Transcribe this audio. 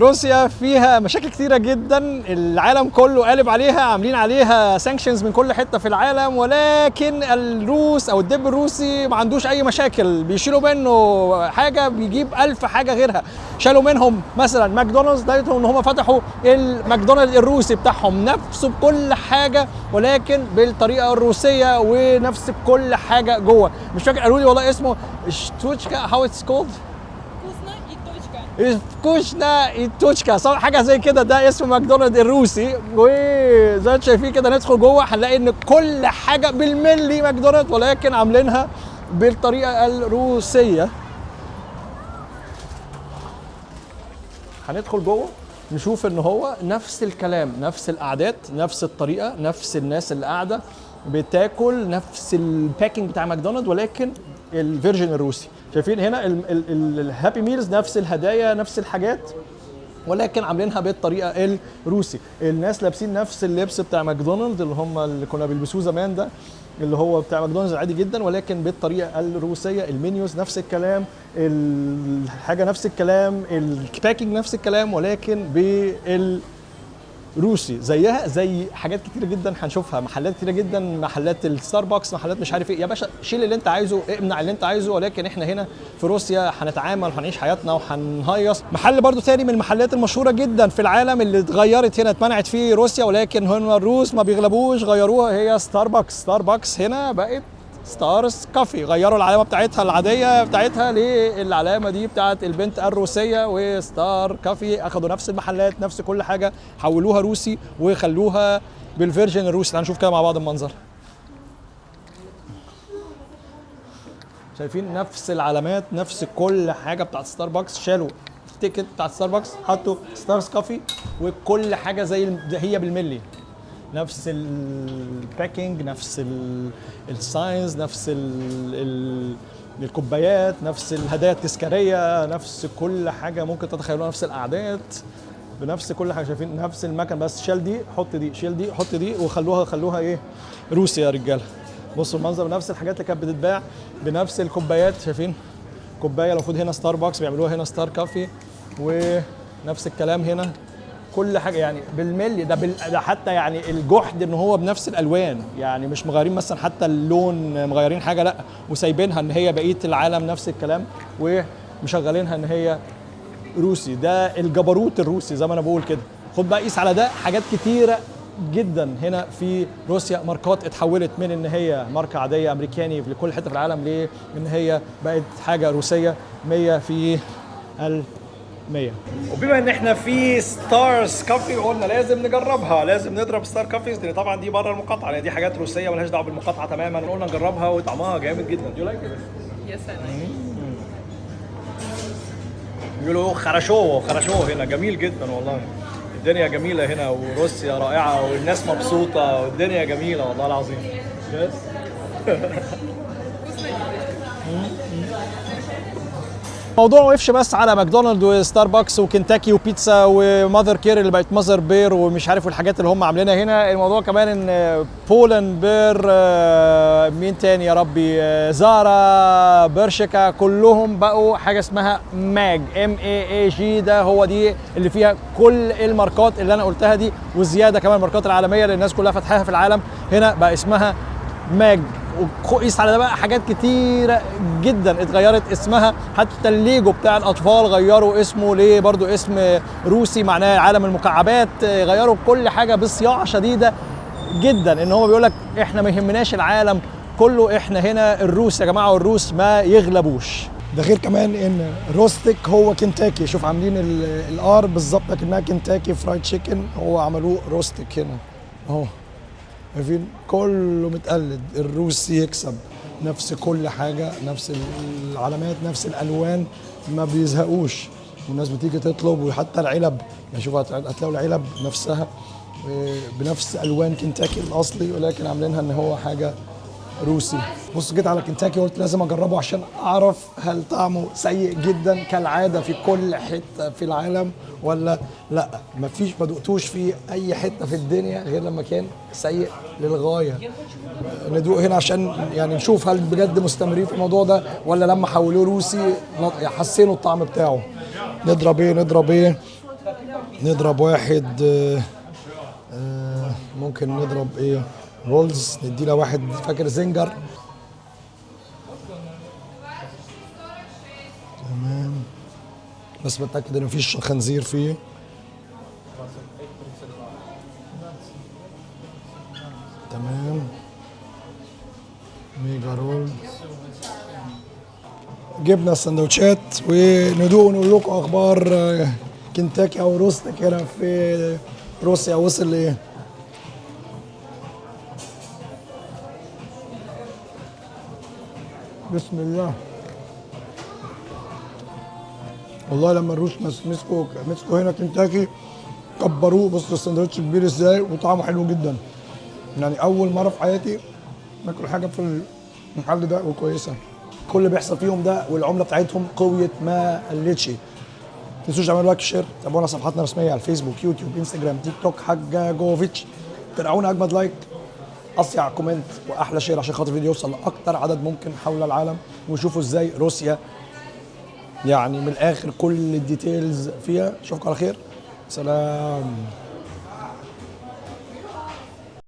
روسيا فيها مشاكل كتيرة جدا، العالم كله قالب عليها، عاملين عليها سانكشنز من كل حتة في العالم، ولكن الروس او الدب الروسي ما عندوش اي مشاكل، بيشيلوا منه حاجة بيجيب 1000 حاجة غيرها. شالوا منهم مثلا ماكدونالدز، لقيتهم ان هم فتحوا الماكدونالدز الروسي بتاعهم نفسه بكل حاجة، ولكن بالطريقة الروسية ونفس كل حاجة جوه. مش فاكر، قالوا لي والله اسمه شتوتشكا، هاو اتس كولد، كوشنا التوشكا صح، حاجه زي كده، ده اسم ماكدونالدز الروسي. وزي ما انتم شايفين كده ندخل جوه هنلاقي ان كل حاجه بالملي ماكدونالدز، ولكن عاملينها بالطريقه الروسيه. هندخل جوه نشوف ان هو نفس الكلام، نفس القعدات، نفس الطريقه، نفس الناس اللي قاعده بتاكل، نفس الباكينج بتاع ماكدونالدز، ولكن الفيرجن الروسي. شايفين هنا الهابي ميلز نفس الهدايا نفس الحاجات، ولكن عاملينها بالطريقه الروسي. الناس لابسين نفس اللبس بتاع ماكدونالدز اللي هم اللي كنا بيلبسوه زمان ده، اللي هو بتاع ماكدونالدز العادي جدا، ولكن بالطريقه الروسيه. المنيوز نفس الكلام، الحاجه نفس الكلام، الباكينج نفس الكلام، ولكن روسي. زيها زي حاجات كتيره جدا هنشوفها، محلات كتيره جدا، محلات الستاربكس، محلات مش عارف ايه. يا باشا شيل اللي انت عايزه، امنع اللي انت عايزه، ولكن احنا هنا في روسيا هنتعامل وهنعيش حياتنا وهنهيص. محل برضو تاني من المحلات المشهوره جدا في العالم اللي اتغيرت هنا، اتمنعت فيه روسيا، ولكن هم الروس ما بيغلبوش، غيروها، هي ستاربكس. ستاربكس هنا بقت ستارز كافي، غيروا العلامه بتاعتها العاديه بتاعتها للعلامه دي بتاعت البنت الروسيه، وستار كافي اخدوا نفس المحلات نفس كل حاجه، حولوها روسي وخلوها بالفيرجن الروسي. تعالوا نشوف كده مع بعض المنظر. شايفين نفس العلامات نفس كل حاجه بتاعت ستاربكس، شالوا التيكت بتاعت ستاربكس حطوا ستارز كافي، وكل حاجه زي هي بالملي، نفس الباكينج، نفس الساينز، نفس الكوبايات، نفس الهدايا التذكاريه، نفس كل حاجه ممكن تتخيلوها، نفس القعدات بنفس كل حاجه. شايفين نفس المكان، بس شال دي حط دي، شيل دي حط دي، وخلوها ايه، روسي يا رجاله. بصوا المنظر، نفس الحاجات اللي كانت بتتباع بنفس الكوبايات. شايفين كوبايه المفروض هنا ستاربكس بيعملوها هنا ستار كافي، ونفس الكلام هنا كل حاجه يعني بالملي. ده حتى يعني الجحد ان هو بنفس الالوان، يعني مش مغيرين مثلا حتى اللون، مغيرين حاجه لا، وسايبينها ان هي بقيه العالم نفس الكلام، ومشغلينها ان هي روسي. ده الجبروت الروسي زي ما انا بقول كده. خد بقى قيس على ده حاجات كتيره جدا هنا في روسيا، ماركات اتحولت من ان هي ماركه عاديه امريكاني في كل حته في العالم لان هي بقت حاجه روسيه 100 في 100. وبما ان احنا في ستارز كافي قلنا لازم نجربها، لازم نضرب ستار كافيز، لان طبعا دي بره المقاطعه، يعني دي حاجات روسيه مالهاش دعوه بالمقاطعه تماما. قلنا نجربها وطعمها جامد جدا. Do you like it? Yes, I like it. بيقولوا خرشوه هنا جميل جدا والله. الدنيا جميله هنا، وروسيا رائعه، والناس مبسوطه، والدنيا جميله والله العظيم. يس. الموضوع ما وقفش بس على ماكدونالدز وستاربكس وكنتاكي وبيتزا وماذر كير اللي بقت ماذر بير ومش عارف والحاجات اللي هم عاملينها هنا. الموضوع كمان ان بولن بير، مين تاني يا ربي، زارا، برشكا، كلهم بقوا حاجه اسمها ماج، MAG. ده هو دي اللي فيها كل الماركات اللي انا قلتها دي، وزياده كمان الماركات العالميه اللي الناس كلها فاتحاها في العالم هنا بقى اسمها ماج. وقيس على ده بقى حاجات كتيره جدا اتغيرت اسمها، حتى الليجو بتاع الاطفال غيروا اسمه ليه برضو اسم روسي معناه عالم المكعبات. غيروا كل حاجه بصياعه شديده جدا، ان هو بيقول لك احنا ما يهمناش العالم كله، احنا هنا الروس يا جماعه، والروس ما يغلبوش. ده غير كمان ان روستيك هو كنتاكي، شوف عاملين الار بالظبط كأنها كنتاكي فرايد تشيكن، هو عملوه روستيك هنا اهو. عارفين كله متقلد، الروسي يكسب، نفس كل حاجه، نفس العلامات، نفس الالوان، ما بيزهقوش، والناس بتيجي تطلب. وحتى العلب يعني شوف هتلاقوا العلب نفسها بنفس الوان كنتاكي الاصلي، ولكن عاملينها ان هو حاجه روسي. بص جيت على كنتاكي قلت لازم اجربه عشان اعرف هل طعمه سيء جدا كالعاده في كل حته في العالم ولا لا. مفيش، ما دقتوش في اي حته في الدنيا غير لما كان سيء للغايه. ندوق هنا عشان يعني نشوف هل بجد مستمرين في الموضوع ده، ولا لما حولوه روسي حسينوا الطعم بتاعه. نضرب ايه نضرب واحد ممكن نضرب ايه رولز، ندينا واحد فاكر زنجر. تمام، بس بتأكد ان مفيش خنزير فيه. تمام، ميجا رول. جبنا السندوتشات وندوق ونقول لكم اخبار كنتاكي او روستك هنا في روسيا وصل لايه. بسم الله. والله لما الروس مسكوا هنا كنتاكي كبروه. بصوا السندوتش كبير ازاي وطعمه حلو جدا. يعني اول مره في حياتي ناكل حاجه في المحل ده وكويسه. كل اللي بيحصل فيهم ده والعمله بتاعتهم قويه ما قلتش. ما تنسوش تعملوا لايك وشير، تابعونا صفحاتنا الرسميه على الفيسبوك يوتيوب انستجرام تيك توك حجاجوفيتش. تابعونا اجمد لايك، اصيع كومنت واحلى شير عشان خاطر الفيديو يوصل لاكتر عدد ممكن حول العالم ويشوفوا ازاي روسيا يعني من الاخر كل الديتيلز فيها. اشوفكم على خير، سلام.